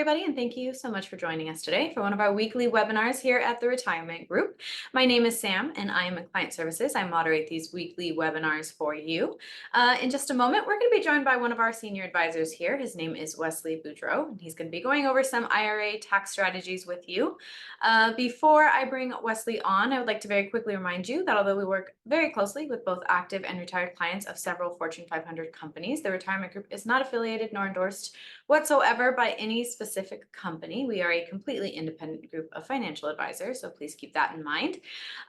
everybody, and thank you so much for joining us today for one of our weekly webinars here at the Retirement Group. My name is Sam, and I am in Client Services. I moderate these weekly webinars for you. In just a moment, we're going to be joined by one of our senior advisors here. His name is Wesley Boudreau, and he's going to be going over some IRA tax strategies with you. Before I bring Wesley on, I would like to very quickly remind you that although we work very closely with both active and retired clients of several Fortune 500 companies, the Retirement Group is not affiliated nor endorsed whatsoever by any specific company. We are a completely independent group of financial advisors, so please keep that in mind.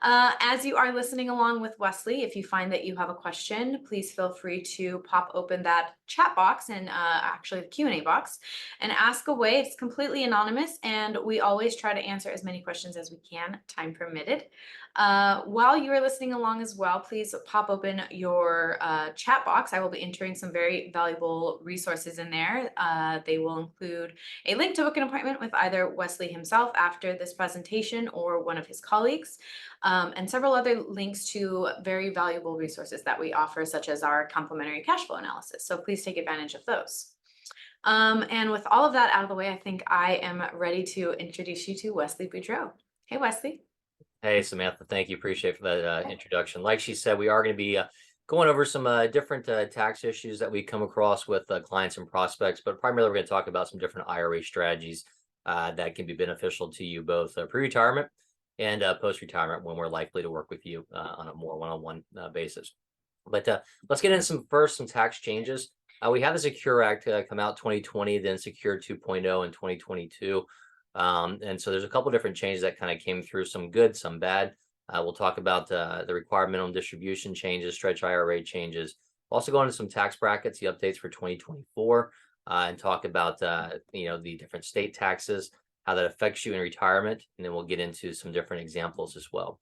As you are listening along with Wesley, if you find that you have a question, please feel free to pop open that chat box and actually the Q&A box and ask away. It's completely anonymous, and we always try to answer as many questions as we can, time permitted. While you are listening along as well, please pop open your chat box. I will be entering some very valuable resources in there. They will include a link to book an appointment with either Wesley himself after this presentation or one of his colleagues, and several other links to very valuable resources that we offer, such as our complimentary cash flow analysis. So please take advantage of those. And with all of that out of the way, I think I am ready to introduce you to Wesley Boudreau. Hey, Wesley. Hey, Samantha, thank you. Appreciate for that introduction. Like she said, we are going to be going over some different tax issues that we come across with clients and prospects, but primarily we're going to talk about some different IRA strategies that can be beneficial to you both pre-retirement and post-retirement when we're likely to work with you on a more one-on-one basis. But let's get into some tax changes. We had the Secure Act come out 2020, then Secure 2.0 in 2022. And so there's a couple different changes that kind of came through, some good, some bad. We'll talk about the required minimum distribution changes, stretch IRA changes. We'll also go into some tax brackets, the updates for 2024, and talk about the different state taxes, how that affects you in retirement, and then we'll get into some different examples as well.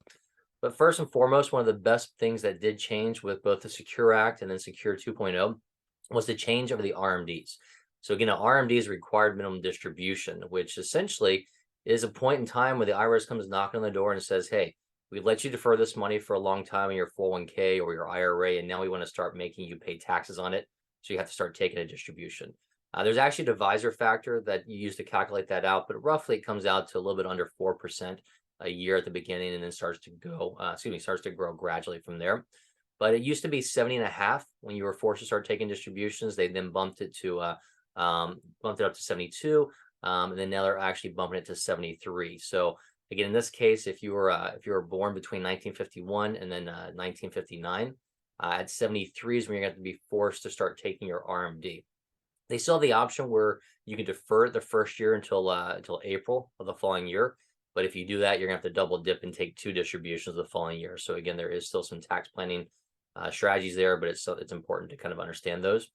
But first and foremost, one of the best things that did change with both the Secure Act and then Secure 2.0 was the change of the RMDs. So again, an RMD is required minimum distribution, which essentially is a point in time where the IRS comes knocking on the door and says, hey, we let you defer this money for a long time in your 401k or your IRA, and now we want to start making you pay taxes on it. So you have to start taking a distribution. There's actually a divisor factor that you use to calculate that out, but roughly it comes out to a little bit under 4% a year at the beginning, and then starts to grow gradually from there. But it used to be 70.5 when you were forced to start taking distributions. They then bumped it up to 72, and then now they're actually bumping it to 73. So again, in this case, if you were born between 1951 and then 1959, at 73 is when you're going to have to be forced to start taking your RMD. They still have the option where you can defer it the first year until April of the following year. But if you do that, you're going to have to double dip and take 2 distributions the following year. So again, there is still some tax planning strategies there, but it's important to kind of understand those.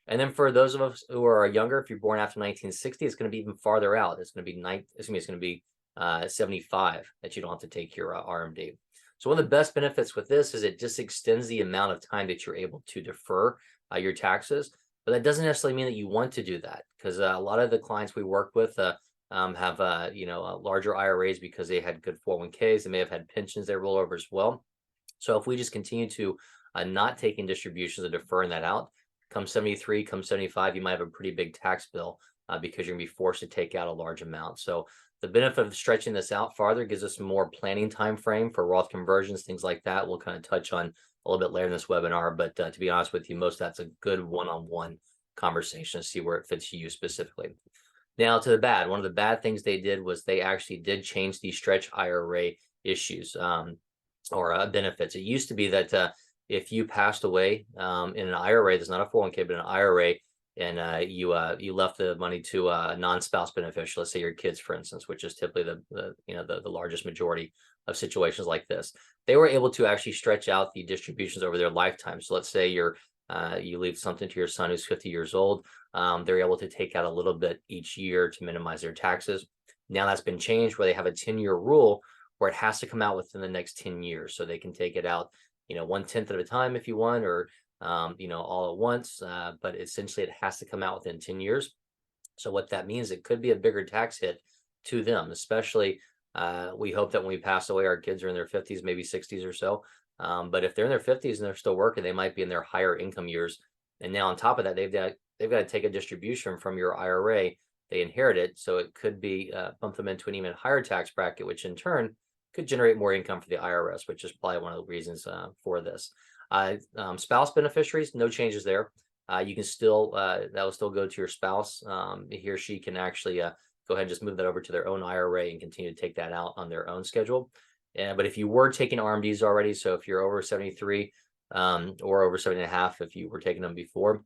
And then for those of us who are younger, if you're born after 1960, it's going to be even farther out. It's going to be 75 that you don't have to take your RMD. So one of the best benefits with this is it just extends the amount of time that you're able to defer your taxes. But that doesn't necessarily mean that you want to do that, because a lot of the clients we work with have larger IRAs because they had good 401ks. They may have had pensions they roll over as well. So if we just continue to not taking distributions and deferring that out, come 73, come 75, you might have a pretty big tax bill because you're going to be forced to take out a large amount. So the benefit of stretching this out farther gives us more planning time frame for Roth conversions, things like that. We'll kind of touch on a little bit later in this webinar, but to be honest with you, most of that's a good one-on-one conversation to see where it fits you specifically. Now to the bad, one of the bad things they did was they actually did change the stretch IRA issues or benefits. It used to be that if you passed away in an IRA, there's not a 401k, but an IRA, and you left the money to a non-spouse beneficiary, let's say your kids, for instance, which is typically the largest majority of situations like this, they were able to actually stretch out the distributions over their lifetime. So let's say you leave something to your son who's 50 years old, they're able to take out a little bit each year to minimize their taxes. Now that's been changed where they have a 10-year rule where it has to come out within the next 10 years. So they can take it out 1/10 at a time if you want, or all at once, but essentially it has to come out within 10 years. So what that means, it could be a bigger tax hit to them, especially we hope that when we pass away, our kids are in their 50s, maybe 60s or so. But if they're in their 50s and they're still working, they might be in their higher income years. And now on top of that, they've got to take a distribution from your IRA they inherit it. So it could be bump them into an even higher tax bracket, which in turn could generate more income for the IRS, which is probably one of the reasons for this. Spouse beneficiaries, no changes there. You can still, that will still go to your spouse. He or she can actually go ahead and just move that over to their own IRA and continue to take that out on their own schedule. But if you were taking RMDs already, so if you're over 73 or over 70.5, if you were taking them before,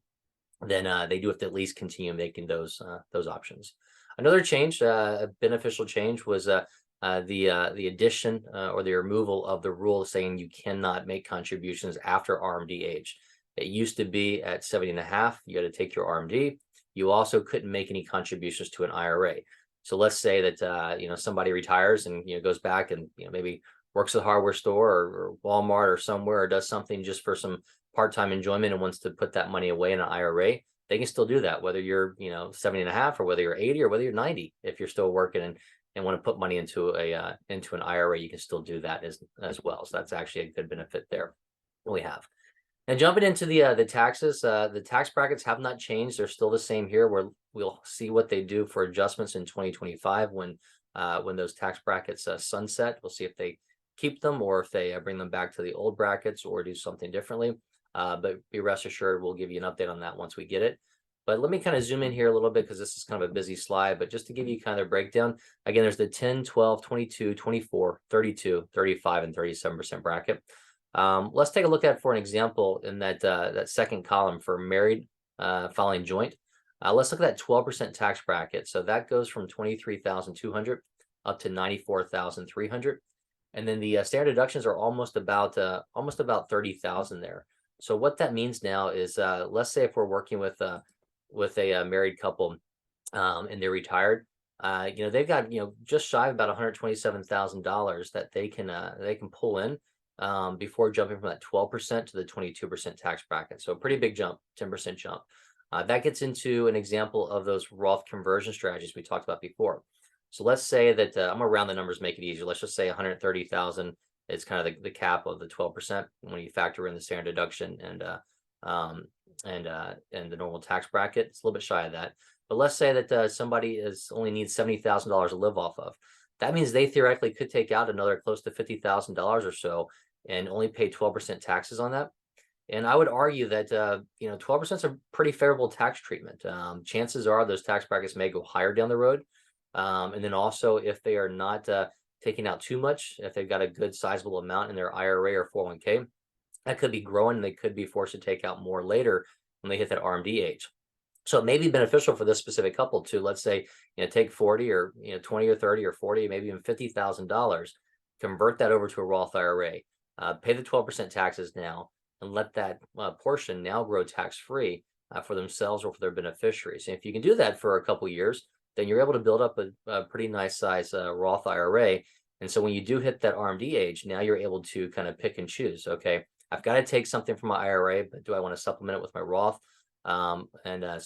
then they do have to at least continue making those options. Another change, a beneficial change, was the addition or the removal of the rule saying you cannot make contributions after RMD age. It used to be at 70.5, you had to take your RMD. You also couldn't make any contributions to an IRA. So let's say that somebody retires and goes back and maybe works at a hardware store or Walmart or somewhere, or does something just for some part-time enjoyment and wants to put that money away in an IRA. They can still do that, whether you're 70.5 or whether you're 80 or whether you're 90. If you're still working and want to put money into an IRA, you can still do that as well. So that's actually a good benefit there we have. And jumping into the taxes, the tax brackets have not changed. They're still the same here. We'll see what they do for adjustments in 2025 when those tax brackets sunset. We'll see if they keep them or if they bring them back to the old brackets or do something differently. But be rest assured, we'll give you an update on that once we get it. But let me kind of zoom in here a little bit because this is kind of a busy slide, but just to give you kind of a breakdown, again, there's the 10, 12, 22, 24, 32, 35, and 37% bracket. Let's take a look at, for an example, in that second column for married filing joint. Let's look at that 12% tax bracket. So that goes from 23,200 up to 94,300. And then the standard deductions are almost about 30,000 there. So what that means now is, let's say if we're working with a married couple and they're retired, they've got just shy of about $127,000 that they can pull in before jumping from that 12% to the 22% tax bracket. So a pretty big jump, 10% jump. That gets into an example of those Roth conversion strategies we talked about before. So let's say that I'm gonna round the numbers, make it easier. Let's just say 130,000 is kind of the cap of the 12% when you factor in the standard deduction and the normal tax bracket. It's a little bit shy of that. But let's say that somebody only needs $70,000 to live off of. That means they theoretically could take out another close to $50,000 or so and only pay 12% taxes on that. And I would argue that 12% is a pretty favorable tax treatment. Chances are those tax brackets may go higher down the road. And then also, if they are not taking out too much, if they've got a good sizable amount in their IRA or 401k, that could be growing and they could be forced to take out more later when they hit that RMD age. So it may be beneficial for this specific couple to, let's say, take 40 or 20 or 30 or 40, maybe even $50,000, convert that over to a Roth IRA, pay the 12% taxes now, and let that portion now grow tax-free for themselves or for their beneficiaries. And if you can do that for a couple years, then you're able to build up a pretty nice size Roth IRA. And so when you do hit that RMD age, now you're able to kind of pick and choose. Okay, I've got to take something from my IRA, but do I want to supplement it with my Roth? So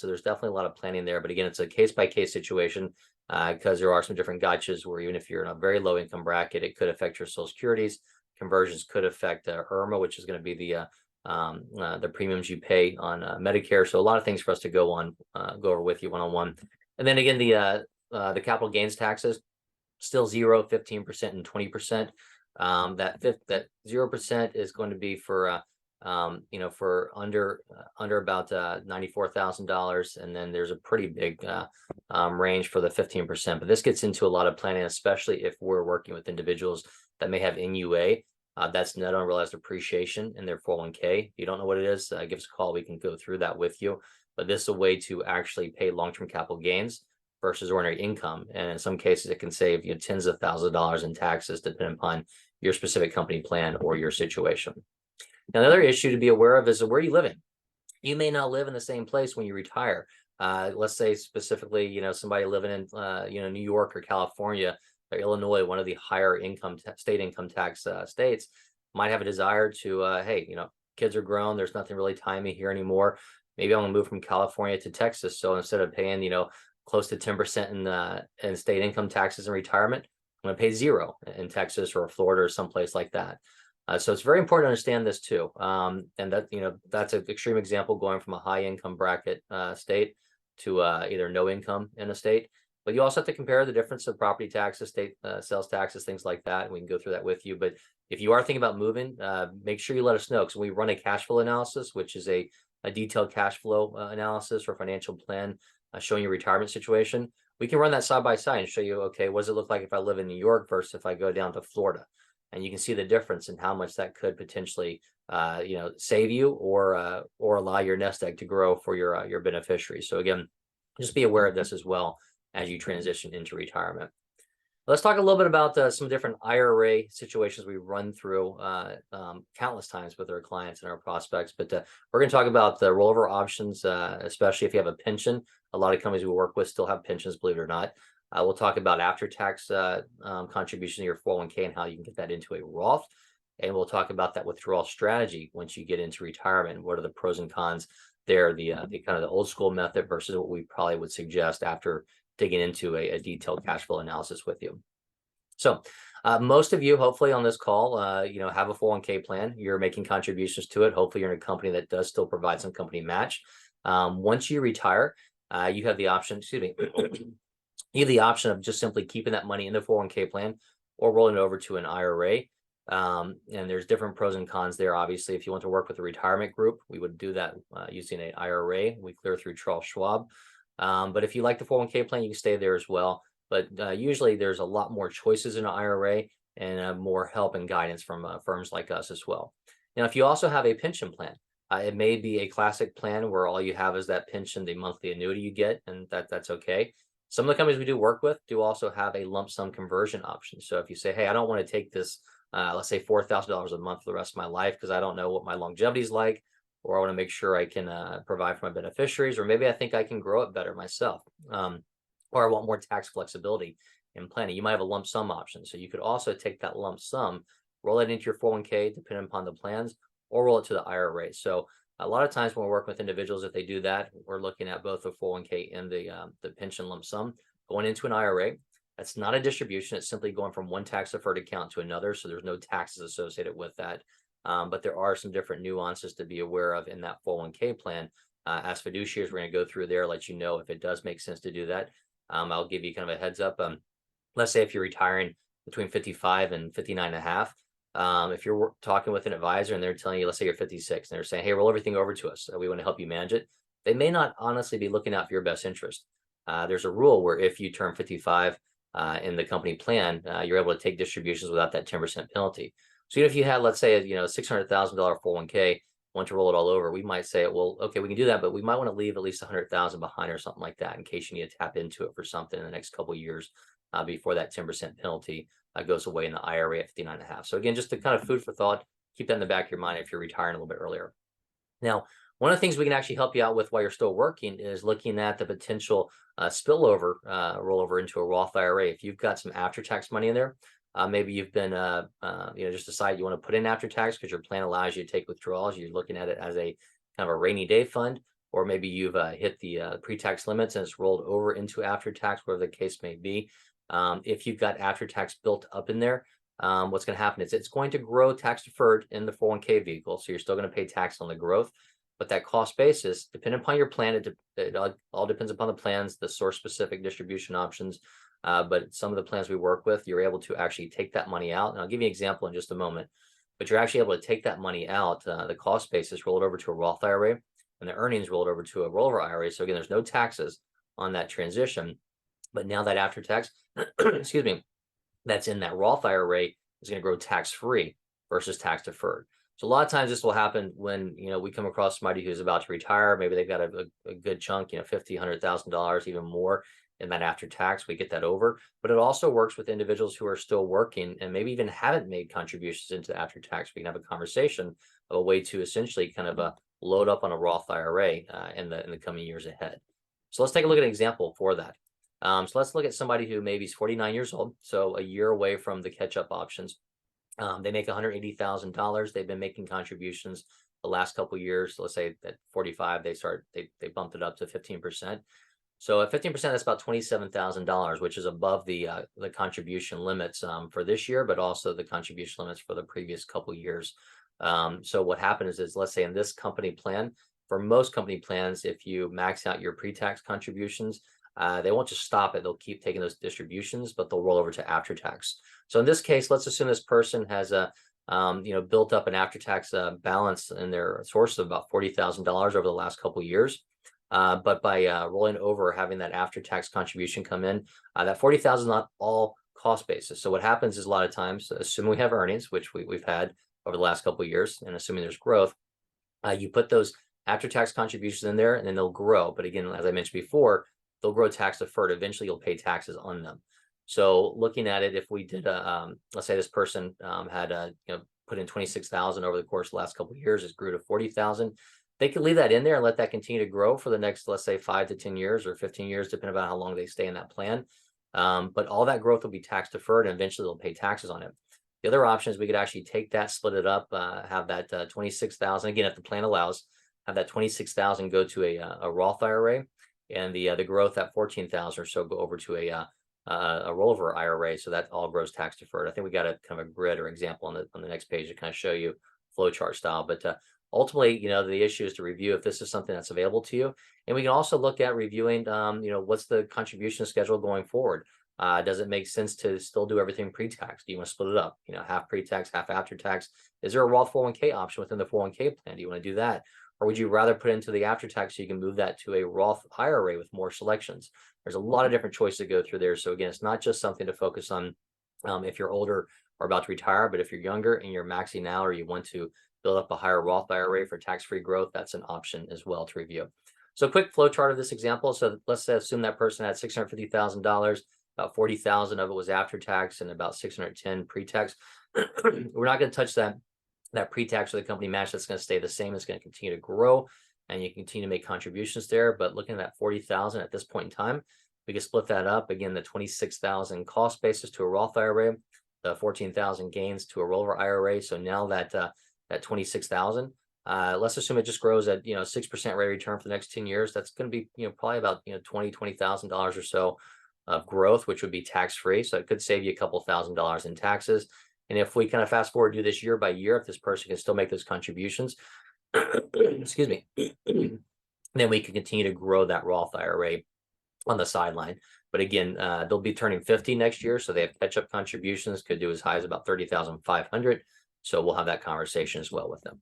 there's definitely a lot of planning there. But again, it's a case-by-case situation because there are some different gotchas where even if you're in a very low income bracket, it could affect your Social Securities. Conversions could affect IRMA, which is going to be the premiums you pay on Medicare. So a lot of things for us to go over with you one-on-one. And then again, the capital gains taxes, still 0, 15%, and 20%. That 0% is going to be for for under about $94,000, and then there's a pretty big range for the 15%. But this gets into a lot of planning, especially if we're working with individuals that may have NUA. That's net unrealized appreciation in their 401k. If you don't know what it is, give us a call. We can go through that with you. But this is a way to actually pay long-term capital gains versus ordinary income. And in some cases, it can save you tens of thousands of dollars in taxes, depending upon your specific company plan or your situation. Now, another issue to be aware of is where are you living? You may not live in the same place when you retire. Let's say specifically, somebody living in, New York or California or Illinois, one of the higher state income tax states, might have a desire to, hey, kids are grown. There's nothing really tying me here anymore. Maybe I'm gonna move from California to Texas. So instead of paying, close to 10% in state income taxes in retirement, I'm gonna pay 0 in Texas or Florida or someplace like that. So it's very important to understand this too. And that, that's an extreme example going from a high income bracket state to either no income in a state. But you also have to compare the difference of property taxes, state sales taxes, things like that. And we can go through that with you. But if you are thinking about moving, make sure you let us know, because we run a cash flow analysis, which is a detailed cash flow analysis or financial plan showing your retirement situation. We can run that side by side and show you, okay, what does it look like if I live in New York versus if I go down to Florida? And you can see the difference in how much that could potentially, save you or allow your nest egg to grow for your beneficiaries. So again, just be aware of this as well as you transition into retirement. Let's talk a little bit about some different IRA situations we run through countless times with our clients and our prospects. But we're going to talk about the rollover options, especially if you have a pension. A lot of companies we work with still have pensions, believe it or not. We'll talk about after-tax contribution to your 401k and how you can get that into a Roth. And we'll talk about that withdrawal strategy once you get into retirement. What are the pros and cons there, the kind of the old school method versus what we probably would suggest after digging into a detailed cash flow analysis with you. So most of you, hopefully on this call, have a 401k plan. You're making contributions to it. Hopefully you're in a company that does still provide some company match. Once you retire, you have the option, you have the option of just simply keeping that money in the 401k plan or rolling it over to an IRA. And there's different pros and cons there. Obviously, if you want to work with a retirement group, we would do that using an IRA. We clear through Charles Schwab. But if you like the 401k plan, you can stay there as well. But usually there's a lot more choices in an IRA and more help and guidance from firms like us as well. Now, if you also have a pension plan, it may be a classic plan where all you have is that pension, the monthly annuity you get, and that's okay. Some of the companies we do work with do also have a lump sum conversion option. So if you say, hey, I don't want to take this, let's say $4,000 a month for the rest of my life because I don't know what my longevity is like, or I want to make sure I can provide for my beneficiaries, or maybe I think I can grow it better myself, or I want more tax flexibility in planning. You might have a lump sum option. So you could also take that lump sum, roll it into your 401k, depending upon the plans, or roll it to the IRA. So a lot of times when we're working with individuals, if they do that, we're looking at both the 401k and the pension lump sum going into an IRA. That's not a distribution. It's simply going from one tax deferred account to another. So there's no taxes associated with that. But there are some different nuances to be aware of in that 401k plan. As fiduciaries, we're going to go through there, let you know if it does make sense to do that. I'll give you kind of a heads up. Let's say if you're retiring between 55 and 59 and a half, if you're talking with an advisor and they're telling you, let's say you're 56, and they're saying, hey, roll everything over to us, we want to help you manage it, they may not honestly be looking out for your best interest. There's a rule where if you turn 55 in the company plan, you're able to take distributions without that 10% penalty. So even if you had, let's say, a $600,000 401k, want to roll it all over, we might say, well, okay, we can do that, but we might want to leave at least 100,000 behind or something like that in case you need to tap into it for something in the next couple of years before that 10% penalty goes away in the IRA at 59 and a half. So again, just to kind of food for thought, keep that in the back of your mind if you're retiring a little bit earlier. Now, one of the things we can actually help you out with while you're still working is looking at the potential spillover rollover into a Roth IRA. If you've got some after-tax money in there, maybe you've been, just decided you want to put in after tax because your plan allows you to take withdrawals. You're looking at it as a kind of a rainy day fund, or maybe you've hit the pre-tax limits and it's rolled over into after tax, whatever the case may be. If you've got after tax built up in there, what's going to happen is it's going to grow tax deferred in the 401k vehicle. So you're still going to pay tax on the growth, but that cost basis, depending upon your plan, it all depends upon the plans, the source specific distribution options. But some of the plans we work with, you're able to actually take that money out. And I'll give you an example in just a moment, but you're actually able to take that money out, the cost basis, roll it over to a Roth IRA, and the earnings rolled over to a rollover IRA. So again, there's no taxes on that transition. But now that after tax, excuse me, that's in that Roth IRA is going to grow tax free versus tax deferred. So a lot of times this will happen when, we come across somebody who's about to retire. Maybe they've got a good chunk, $50,000, $100,000, even more in that after tax. We get that over. But it also works with individuals who are still working and maybe even haven't made contributions into after tax. We can have a conversation of a way to essentially kind of load up on a Roth IRA in the coming years ahead. So let's take a look at an example for that. So let's look at somebody who maybe is 49 years old, so a year away from the catch-up options. They make $180,000. They've been making contributions the last couple of years. So let's say at 45, they bumped it up to 15%. So at 15%, that's about $27,000, which is above the contribution limits for this year, but also the contribution limits for the previous couple of years. So what happens is, let's say in this company plan, for most company plans, if you max out your pre-tax contributions, they won't just stop it. They'll keep taking those distributions, but they'll roll over to after tax. So in this case, let's assume this person has a built up an after-tax balance in their source of about $40,000 over the last couple of years. But by rolling over, having that after-tax contribution come in, that 40,000 is not all cost basis. So what happens is a lot of times, assuming we have earnings, which we've had over the last couple of years, and assuming there's growth, you put those after-tax contributions in there, and then they'll grow. But again, as I mentioned before, they'll grow tax deferred. Eventually, you'll pay taxes on them. So looking at it, if we did let's say this person had put in 26,000 over the course of the last couple of years, it grew to 40,000. They could leave that in there and let that continue to grow for the next, let's say, 5 to 10 years or 15 years, depending on how long they stay in that plan. But all that growth will be tax deferred, and eventually they'll pay taxes on it. The other option is we could actually take that, split it up, have that 26,000, again, if the plan allows, have that 26,000 go to a Roth IRA, and the growth, that 14,000 or so, go over to a rollover IRA. So that all grows tax deferred. I think we got a kind of a grid or example on the next page to kind of show you flowchart style. But ultimately, the issue is to review if this is something that's available to you. And we can also look at reviewing, what's the contribution schedule going forward? Does it make sense to still do everything pre-tax? Do you want to split it up? Half pre-tax, half after tax? Is there a Roth 401k option within the 401k plan? Do you want to do that? Or would you rather put into the after tax so you can move that to a Roth IRA with more selections? There's a lot of different choices to go through there. So again, it's not just something to focus on if you're older or about to retire, but if you're younger and you're maxing out, or you want to build up a higher Roth IRA for tax-free growth, that's an option as well to review. So a quick flow chart of this example. So let's assume that person had $650,000, about 40,000 of it was after tax and about 610 pre-tax. We're not going to touch that pre-tax for the company match. That's going to stay the same. It's going to continue to grow, and you continue to make contributions there. But looking at that 40,000 at this point in time, we can split that up. Again, the 26,000 cost basis to a Roth IRA, the 14,000 gains to a rollover IRA. So now that 26,000, let's assume it just grows at 6% rate of return for the next 10 years. That's going to be probably about $20,000 or so of growth, which would be tax free. So it could save you a couple $1,000s in taxes. And if we kind of fast forward, do this year by year, if this person can still make those contributions, excuse me, then we can continue to grow that Roth IRA on the sideline. But again, they'll be turning 50 next year, so they have catch-up contributions, could do as high as about 30,500. So we'll have that conversation as well with them.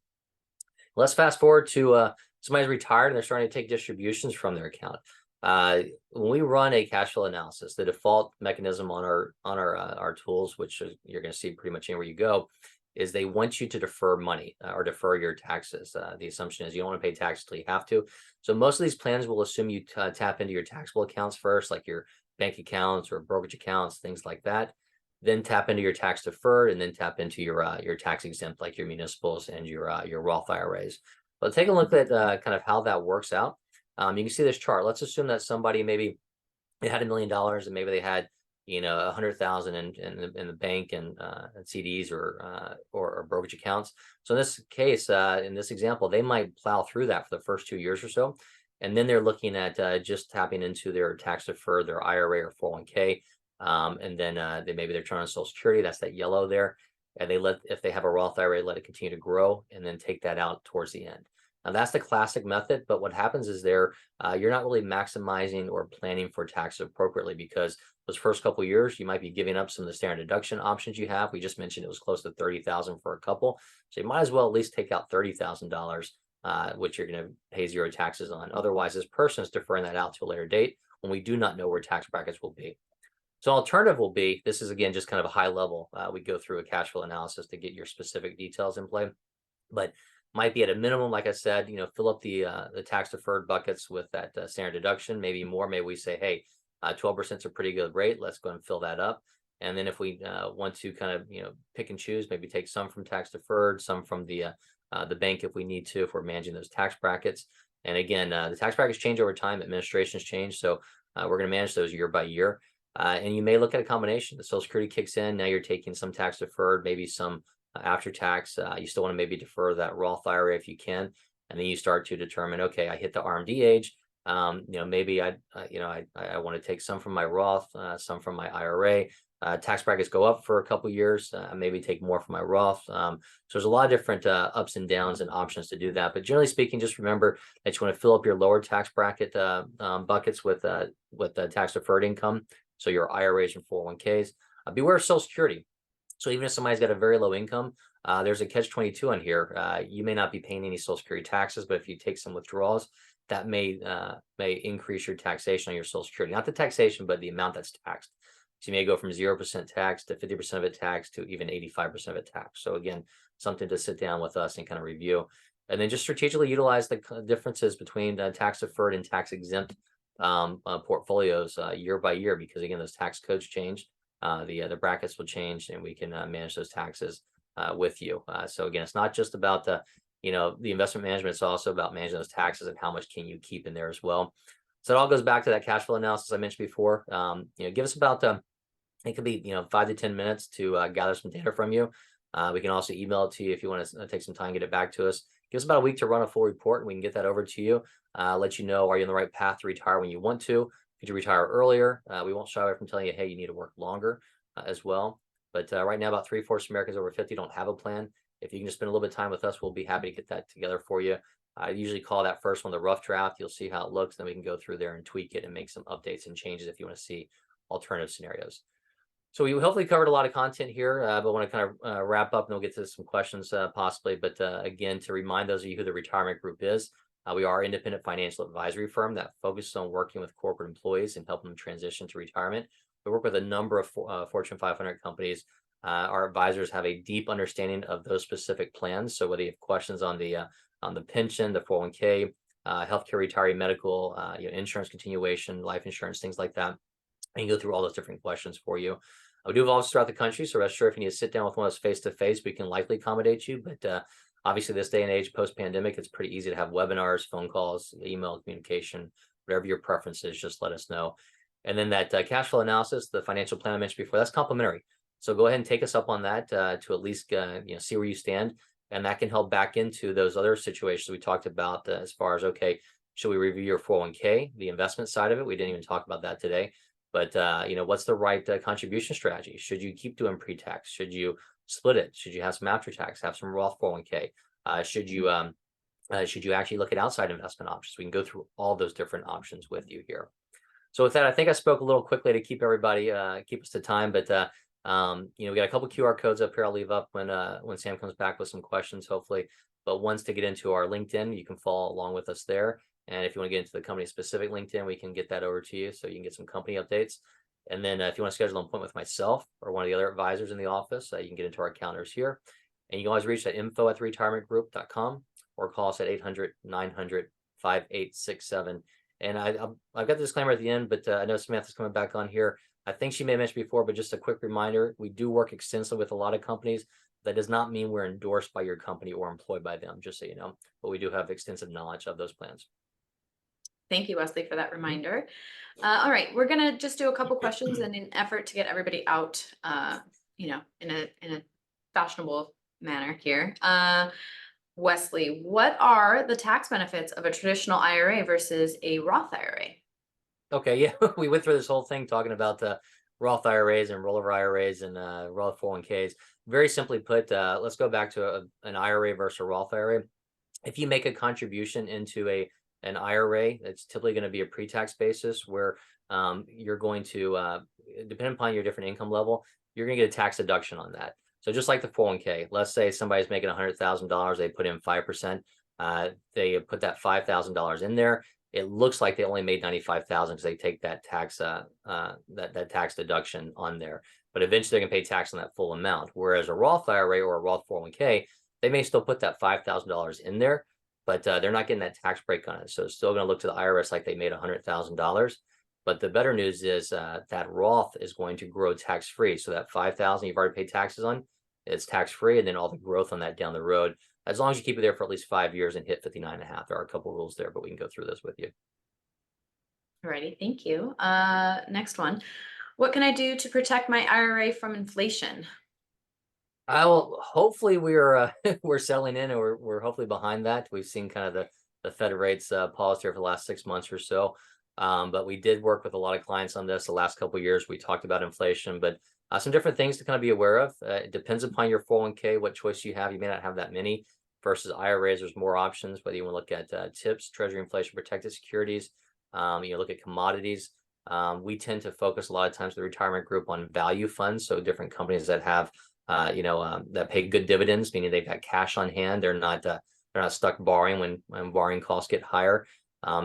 Let's fast forward to somebody's retired and they're starting to take distributions from their account. When we run a cash flow analysis, the default mechanism on our tools, which you're going to see pretty much anywhere you go, is they want you to defer money or defer your taxes. The assumption is you don't want to pay taxes until you have to. So most of these plans will assume you tap into your taxable accounts first, like your bank accounts or brokerage accounts, things like that. Then tap into your tax deferred, and then tap into your tax exempt, like your municipals and your Roth IRAs. But take a look at kind of how that works out. You can see this chart. Let's assume that somebody, maybe they had $1 million and maybe they had 100,000 in the bank and CDs or brokerage accounts. So in this case, in this example, they might plow through that for the first 2 years or so, and then they're looking at just tapping into their tax deferred, their IRA or 401k, and then maybe they're turning on Social Security. That's that yellow there, and if they have a Roth IRA, let it continue to grow, and then take that out towards the end. Now that's the classic method, but what happens is you're not really maximizing or planning for tax appropriately, because those first couple of years, you might be giving up some of the standard deduction options you have. We just mentioned it was close to 30,000 for a couple. So you might as well at least take out $30,000, which you're going to pay zero taxes on. Otherwise, this person is deferring that out to a later date when we do not know where tax brackets will be. So alternative will be, this is again, just kind of a high level. We go through a cash flow analysis to get your specific details in play, but might be at a minimum, like I said, fill up the tax deferred buckets with that standard deduction, maybe more. Maybe we say, hey, 12% is a pretty good rate. Let's go and fill that up. And then if we want to kind of, pick and choose, maybe take some from tax deferred, some from the bank if we need to, if we're managing those tax brackets. And again, the tax brackets change over time, administrations change. So we're going to manage those year by year. And you may look at a combination. The Social Security kicks in. Now you're taking some tax deferred, maybe some after tax. You still want to maybe defer that Roth IRA if you can. And then you start to determine, okay, I hit the RMD age. Maybe I want to take some from my Roth, some from my IRA. tax brackets go up for a couple years, maybe take more from my Roth. So there's a lot of different ups and downs and options to do that. But generally speaking, just remember that you want to fill up your lower tax bracket buckets with tax deferred income. So your IRAs and 401ks. Beware of Social Security. So even if somebody's got a very low income, there's a catch-22 on here. You may not be paying any Social Security taxes, but if you take some withdrawals, that may increase your taxation on your Social Security. Not the taxation, but the amount that's taxed. So you may go from 0% tax to 50% of it tax to even 85% of it tax. So again, something to sit down with us and kind of review. And then just strategically utilize the differences between tax deferred and tax exempt portfolios year by year, because again, those tax codes change. The brackets will change, and we can manage those taxes with you. So again, it's not just about the investment management. It's also about managing those taxes and how much can you keep in there as well. So it all goes back to that cash flow analysis I mentioned before. Give us about it could be 5 to 10 minutes to gather some data from you. We can also email it to you if you want to take some time, get it back to us. Give us about a week to run a full report, and we can get that over to you. Let you know, are you on the right path to retire when you want to? Could you retire earlier? We won't shy away from telling you, hey, you need to work longer as well. But right now, about 3/4 Americans over 50 don't have a plan. If you can just spend a little bit of time with us, we'll be happy to get that together for you. I usually call that first one the rough draft. You'll see how it looks. Then we can go through there and tweak it and make some updates and changes if you want to see alternative scenarios. So we hopefully covered a lot of content here, but want to kind of wrap up, and we'll get to some questions possibly. But again, to remind those of you who the retirement group is, we are an independent financial advisory firm that focuses on working with corporate employees and helping them transition to retirement. We work with a number of Fortune 500 companies. Our advisors have a deep understanding of those specific plans. So whether you have questions on the pension, the 401k, healthcare, retiree, medical, insurance continuation, life insurance, things like that, and go through all those different questions for you. We do have offices throughout the country, so rest assured if you need to sit down with one of us face to face, we can likely accommodate you. But obviously, this day and age, post pandemic, it's pretty easy to have webinars, phone calls, email communication, whatever your preference is. Just let us know. And then that cash flow analysis, the financial plan I mentioned before, that's complimentary. So go ahead and take us up on that to at least see where you stand, and that can help back into those other situations we talked about as far as, okay, should we review your 401k, the investment side of it? We didn't even talk about that today. But what's the right contribution strategy? Should you keep doing pre-tax? Should you split it? Should you have some after tax? Have some Roth 401k? Should you actually look at outside investment options? We can go through all those different options with you here. So with that, I think I spoke a little quickly to keep everybody keep us to time. But we got a couple QR codes up here. I'll leave up when Sam comes back with some questions, hopefully. But one's to get into our LinkedIn. You can follow along with us there. And if you want to get into the company specific LinkedIn, we can get that over to you so you can get some company updates. And then if you want to schedule an appointment with myself or one of the other advisors in the office, you can get into our calendars here. And you can always reach at info@retirementgroup.com or call us at 800-900-5867. And I've got the disclaimer at the end, but I know Samantha's coming back on here. I think she may have mentioned before, but just a quick reminder, we do work extensively with a lot of companies. That does not mean we're endorsed by your company or employed by them, just so you know. But we do have extensive knowledge of those plans. Thank you, Wesley, for that reminder. All right, we're gonna just do a couple questions in an effort to get everybody out, in a fashionable manner here. Wesley, what are the tax benefits of a traditional IRA versus a Roth IRA? Okay, yeah, we went through this whole thing talking about the Roth IRAs and rollover IRAs and Roth 401ks. Very simply put, let's go back to an IRA versus a Roth IRA. If you make a contribution into an IRA, it's typically going to be a pre-tax basis where you're going to, depending upon your different income level, you're going to get a tax deduction on that. So just like the 401k, let's say somebody's making $100,000, they put in 5%, they put that $5,000 in there. It looks like they only made $95,000 because they take that tax that tax deduction on there. But eventually they're going to pay tax on that full amount. Whereas a Roth IRA or a Roth 401k, they may still put that $5,000 in there, but they're not getting that tax break on it. So it's still going to look to the IRS like they made $100,000. But the better news is that Roth is going to grow tax-free. So that $5,000 you've already paid taxes on, it's tax-free, and then all the growth on that down the road, as long as you keep it there for at least 5 years and hit 59.5. There are a couple rules there, but we can go through those with you. Alrighty, thank you. Next one. What can I do to protect my IRA from inflation? Well, hopefully we're we're settling in, and we're hopefully behind that. We've seen kind of the Fed rates pause here for the last 6 months or so. But we did work with a lot of clients on this the last couple of years. We talked about inflation, but Some different things to kind of be aware of. It depends upon your 401k, what choice you have. You may not have that many versus IRAs. There's more options, whether you want to look at TIPS, Treasury Inflation Protected Securities, look at commodities. We tend to focus a lot of times the retirement group on value funds. So different companies that have, that pay good dividends, meaning they've got cash on hand. They're not stuck borrowing when borrowing costs get higher.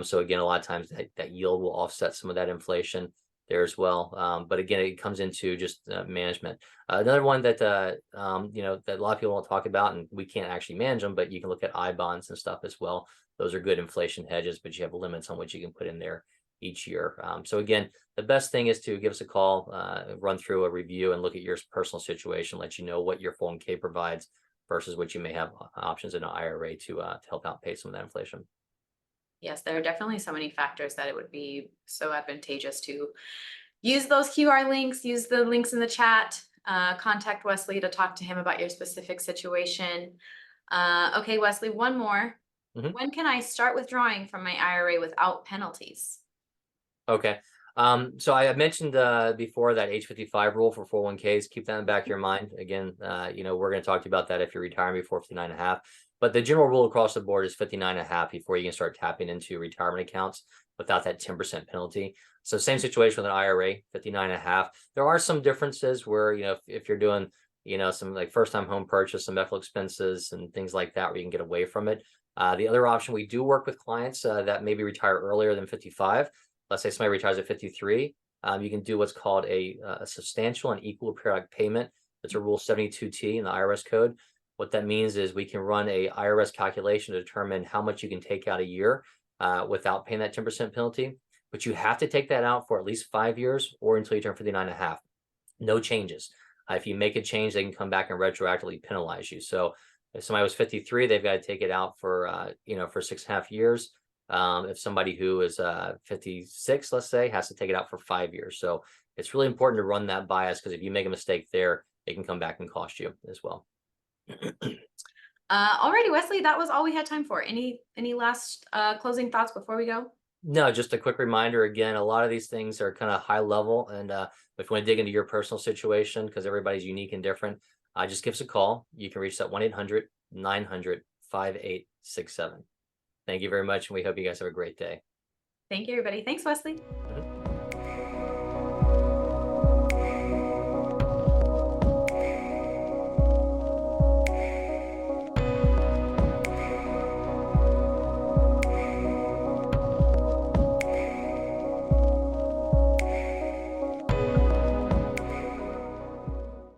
So again, a lot of times that yield will offset some of that inflation there as well. But again, it comes into just management. Another one that that a lot of people won't talk about, and we can't actually manage them, but you can look at I bonds and stuff as well. Those are good inflation hedges, but you have limits on what you can put in there each year. So again, the best thing is to give us a call, run through a review, and look at your personal situation, let you know what your 401k provides versus what you may have options in an IRA to help out pay some of that inflation. Yes, there are definitely so many factors that it would be so advantageous to use those QR links, use the links in the chat, contact Wesley to talk to him about your specific situation. Okay, Wesley, one more. Mhm. When can I start withdrawing from my IRA without penalties? Okay. So I mentioned before that age 55 rule for 401ks. Keep that in the back of your mind. Again, we're going to talk to you about that if you're retiring before 59 and a half. But the general rule across the board is 59 and a half before you can start tapping into retirement accounts without that 10% penalty. So same situation with an IRA, 59 and a half. There are some differences where, if you're doing, some like first time home purchase, some medical expenses and things like that, where you can get away from it. The other option, we do work with clients that maybe retire earlier than 55. Let's say somebody retires at 53, you can do what's called a substantial and equal periodic payment. That's a Rule 72T in the IRS code. What that means is we can run a IRS calculation to determine how much you can take out a year without paying that 10% penalty. But you have to take that out for at least 5 years or until you turn 59 and a half. No changes. If you make a change, they can come back and retroactively penalize you. So if somebody was 53, they've got to take it out for 6.5 years. If somebody who is 56, let's say, has to take it out for 5 years. So it's really important to run that bias, because if you make a mistake there, it can come back and cost you as well. Alrighty, Wesley, that was all we had time for. Any last closing thoughts before we go? No, just a quick reminder. Again, a lot of these things are kind of high level, and if you want to dig into your personal situation, because everybody's unique and different, just give us a call. You can reach us at 1-800-900-5867. Thank you very much, and we hope you guys have a great day. Thank you, everybody. Thanks, Wesley.